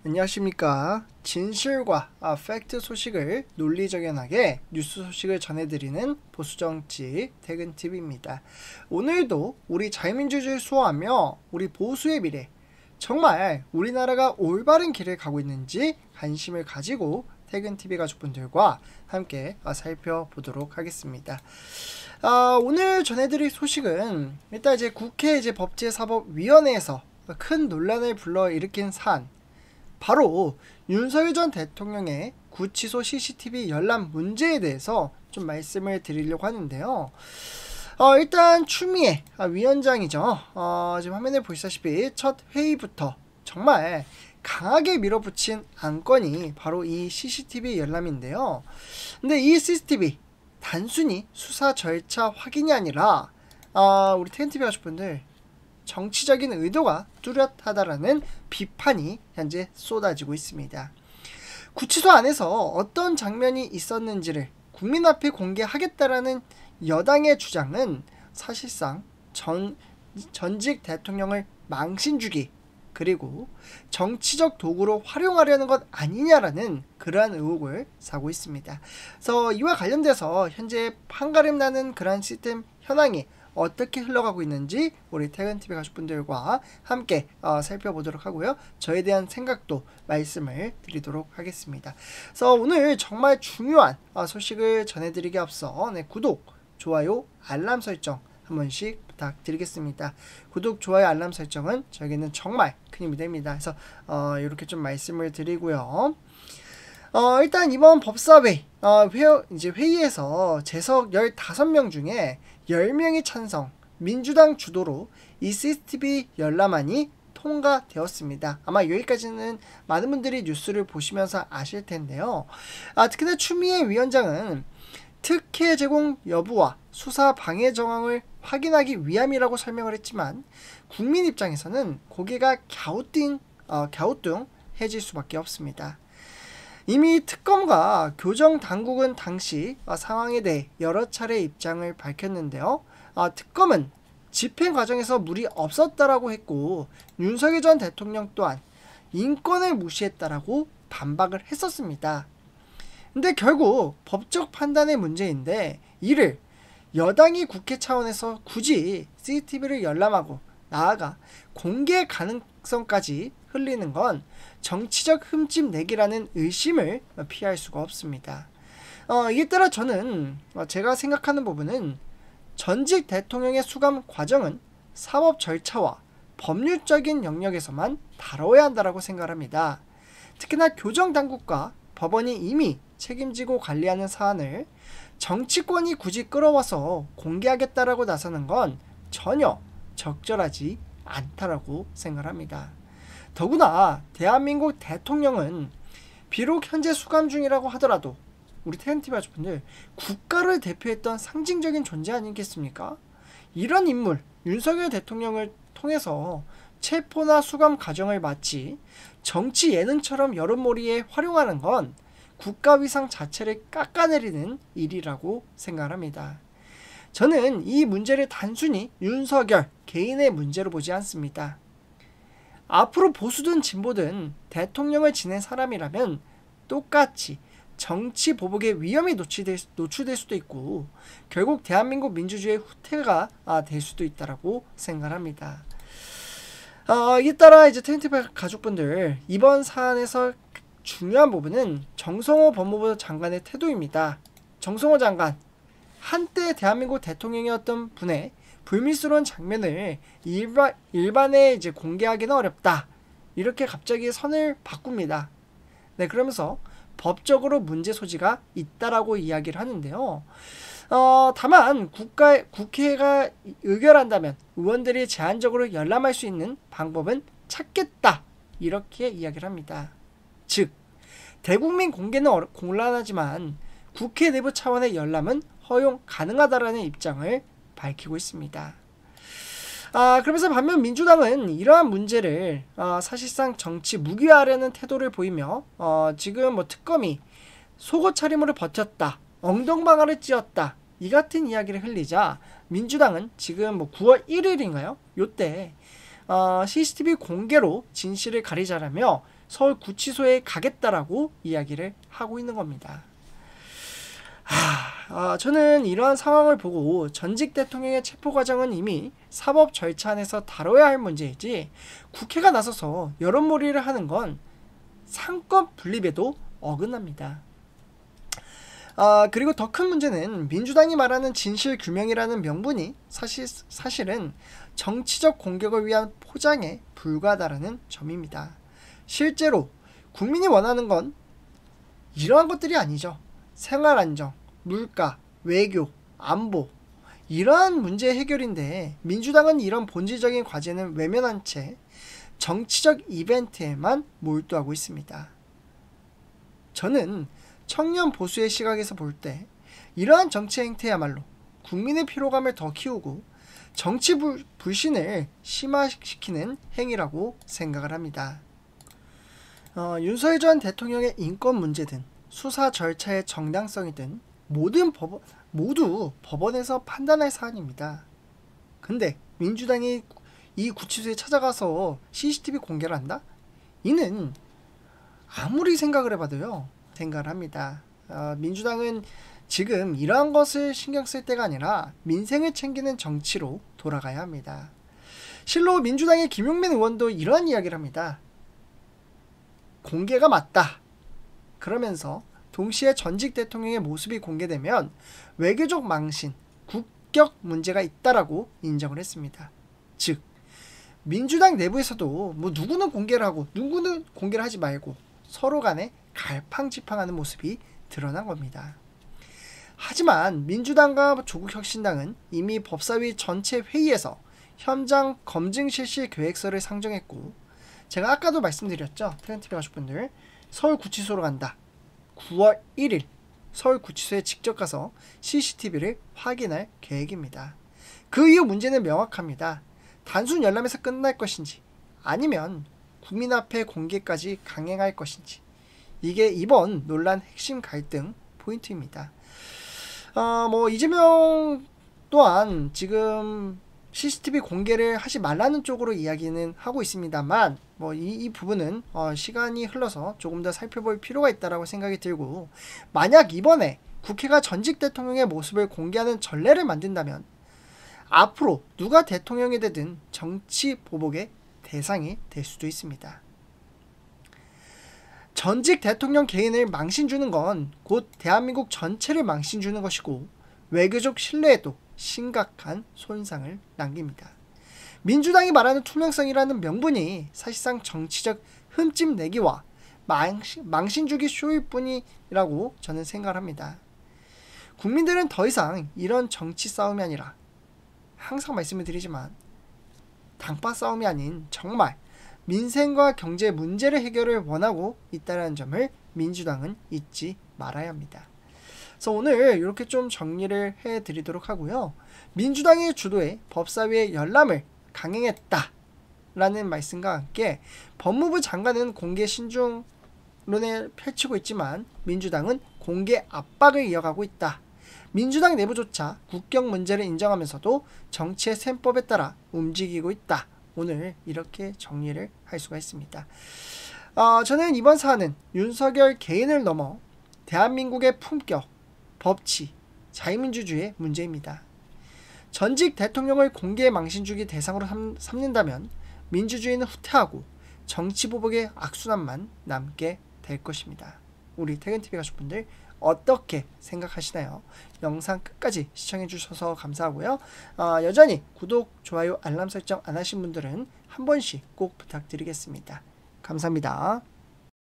안녕하십니까. 진실과 팩트 소식을 논리적연하게 뉴스 소식을 전해드리는 보수정치 퇴근TV입니다. 오늘도 우리 자유민주주의를 수호하며 우리 보수의 미래, 정말 우리나라가 올바른 길을 가고 있는지 관심을 가지고 퇴근TV 가족분들과 함께 살펴보도록 하겠습니다. 오늘 전해드릴 소식은 일단 국회 법제사법위원회에서 큰 논란을 불러일으킨 사안, 바로 윤석열 전 대통령의 구치소 CCTV 열람 문제에 대해서 좀 말씀을 드리려고 하는데요. 일단 추미애 위원장이죠. 지금 화면에 보시다시피 첫 회의부터 정말 강하게 밀어붙인 안건이 바로 이 CCTV 열람인데요. 근데 이 CCTV 단순히 수사 절차 확인이 아니라 우리 TNTV 가족분들, 정치적인 의도가 뚜렷하다라는 비판이 현재 쏟아지고 있습니다. 구치소 안에서 어떤 장면이 있었는지를 국민 앞에 공개하겠다라는 여당의 주장은 사실상 전직 대통령을 망신주기, 그리고 정치적 도구로 활용하려는 것 아니냐라는 그러한 의혹을 사고 있습니다. 그래서 이와 관련돼서 현재 판가름 나는 그러한 시스템 현황이 어떻게 흘러가고 있는지 우리 퇴근TV 가족분들과 함께 살펴보도록 하고요. 저에 대한 생각도 말씀을 드리도록 하겠습니다. 그래서 오늘 정말 중요한 소식을 전해드리기 앞서 구독, 좋아요, 알람 설정 한 번씩 부탁드리겠습니다. 구독, 좋아요, 알람 설정은 저에게는 정말 큰 힘이 됩니다. 그래서 이렇게 좀 말씀을 드리고요. 일단 이번 법사위 회의에서 재석 15명 중에 10명이 찬성, 민주당 주도로 이 CCTV 열람안이 통과되었습니다. 아마 여기까지는 많은 분들이 뉴스를 보시면서 아실 텐데요. 특히나 추미애 위원장은 특혜 제공 여부와 수사 방해 정황을 확인하기 위함이라고 설명을 했지만, 국민 입장에서는 고개가 갸우뚱해질 수밖에 없습니다. 이미 특검과 교정 당국은 당시 상황에 대해 여러 차례 입장을 밝혔는데요. 특검은 집행 과정에서 무리 없었다라고 했고, 윤석열 전 대통령 또한 인권을 무시했다라고 반박을 했었습니다. 근데 결국 법적 판단의 문제인데, 이를 여당이 국회 차원에서 굳이 CCTV를 열람하고 나아가 공개 가능성까지 흘리는 건 정치적 흠집 내기라는 의심을 피할 수가 없습니다. 이에 따라 저는 제가 생각하는 부분은 전직 대통령의 수감 과정은 사법 절차와 법률적인 영역에서만 다뤄야 한다고 생각합니다. 특히나 교정당국과 법원이 이미 책임지고 관리하는 사안을 정치권이 굳이 끌어와서 공개하겠다라고 나서는 건 전혀 적절하지 않다라고 생각합니다. 더구나 대한민국 대통령은 비록 현재 수감 중이라고 하더라도 우리 TNTV 가족분들, 국가를 대표했던 상징적인 존재 아니겠습니까? 이런 인물 윤석열 대통령을 통해서 체포나 수감 과정을 마치 정치 예능처럼 여론몰이에 활용하는 건 국가 위상 자체를 깎아내리는 일이라고 생각합니다. 저는 이 문제를 단순히 윤석열 개인의 문제로 보지 않습니다. 앞으로 보수든 진보든 대통령을 지낸 사람이라면 똑같이 정치 보복의 위험이 노출될 수도 있고, 결국 대한민국 민주주의의 후퇴가 될 수도 있다고 생각합니다. 이에 따라 TNTV 가족분들, 이번 사안에서 중요한 부분은 정성호 법무부 장관의 태도입니다. 정성호 장관, 한때 대한민국 대통령이었던 분의 불미스러운 장면을 일반에 공개하기는 어렵다, 이렇게 갑자기 선을 바꿉니다. 그러면서 법적으로 문제 소지가 있다라고 이야기를 하는데요. 다만 국회가 의결한다면 의원들이 제한적으로 열람할 수 있는 방법은 찾겠다, 이렇게 이야기를 합니다. 즉, 대국민 공개는 곤란하지만 국회 내부 차원의 열람은 허용 가능하다라는 입장을 밝히고 있습니다. 그러면서 반면 민주당은 이러한 문제를 사실상 정치 무기화하려는 태도를 보이며 지금 특검이 속옷 차림으로 버텼다, 엉덩방아를 찧었다, 이 같은 이야기를 흘리자 민주당은 지금 9월 1일인가요? 요때 CCTV 공개로 진실을 가리자라며 서울구치소에 가겠다라고 이야기를 하고 있는 겁니다. 저는 이러한 상황을 보고 전직 대통령의 체포 과정은 이미 사법 절차 안에서 다뤄야 할 문제이지 국회가 나서서 여론몰이를 하는 건 상권 분립에도 어긋납니다. 그리고 더 큰 문제는 민주당이 말하는 진실규명이라는 명분이 사실은 정치적 공격을 위한 포장에 불과하다는 점입니다. 실제로 국민이 원하는 건 이러한 것들이 아니죠. 생활안정, 물가, 외교, 안보 이러한 문제 해결인데 민주당은 이런 본질적인 과제는 외면한 채 정치적 이벤트에만 몰두하고 있습니다. 저는 청년 보수의 시각에서 볼 때 이러한 정치 행태야말로 국민의 피로감을 더 키우고 정치 불신을 심화시키는 행위라고 생각을 합니다. 윤석열 전 대통령의 인권 문제든 수사 절차의 정당성이든 모두 법원에서 판단할 사안입니다. 근데 민주당이 이 구치소에 찾아가서 CCTV 공개를 한다? 이는 아무리 생각을 해봐도요, 생각을 합니다. 민주당은 지금 이러한 것을 신경 쓸 때가 아니라 민생을 챙기는 정치로 돌아가야 합니다. 실로 민주당의 김용민 의원도 이러한 이야기를 합니다. 공개가 맞다. 그러면서 동시에 전직 대통령의 모습이 공개되면 외교적 망신, 국격 문제가 있다라고 인정을 했습니다. 즉, 민주당 내부에서도 누구는 공개를 하고 누구는 공개를 하지 말고 서로 간에 갈팡질팡하는 모습이 드러난 겁니다. 하지만 민주당과 조국혁신당은 이미 법사위 전체 회의에서 현장 검증 실시 계획서를 상정했고, 제가 아까도 말씀드렸죠. 태근TV 가족분들, 서울구치소로 간다. 9월 1일 서울구치소에 직접 가서 CCTV를 확인할 계획입니다. 그 이후 문제는 명확합니다. 단순 열람에서 끝날 것인지 아니면 국민 앞에 공개까지 강행할 것인지, 이게 이번 논란 핵심 갈등 포인트입니다. 이재명 또한 지금 CCTV 공개를 하지 말라는 쪽으로 이야기는 하고 있습니다만, 이 부분은 시간이 흘러서 조금 더 살펴볼 필요가 있다고 생각이 들고, 만약 이번에 국회가 전직 대통령의 모습을 공개하는 전례를 만든다면 앞으로 누가 대통령이 되든 정치 보복의 대상이 될 수도 있습니다. 전직 대통령 개인을 망신 주는 건 곧 대한민국 전체를 망신 주는 것이고 외교적 신뢰에도 심각한 손상을 남깁니다. 민주당이 말하는 투명성이라는 명분이 사실상 정치적 흠집 내기와 망신 주기 쇼일 뿐이라고 저는 생각합니다. 국민들은 더 이상 이런 정치 싸움이 아니라, 항상 말씀을 드리지만 당파 싸움이 아닌 정말 민생과 경제 문제를 해결을 원하고 있다는 점을 민주당은 잊지 말아야 합니다. 그래서 오늘 이렇게 좀 정리를 해드리도록 하고요. 민주당의 주도의 법사위의 열람을 강행했다라는 말씀과 함께 법무부 장관은 공개 신중론을 펼치고 있지만 민주당은 공개 압박을 이어가고 있다. 민주당 내부조차 국격 문제를 인정하면서도 정치의 셈법에 따라 움직이고 있다. 오늘 이렇게 정리를 할 수가 있습니다. 저는 이번 사안은 윤석열 개인을 넘어 대한민국의 품격, 법치, 자유민주주의의 문제입니다. 전직 대통령을 공개 망신주기 대상으로 삼는다면 민주주의는 후퇴하고 정치보복의 악순환만 남게 될 것입니다. 우리 태근TV 가족분들 어떻게 생각하시나요? 영상 끝까지 시청해주셔서 감사하고요. 여전히 구독, 좋아요, 알람 설정 안 하신 분들은 한 번씩 꼭 부탁드리겠습니다. 감사합니다.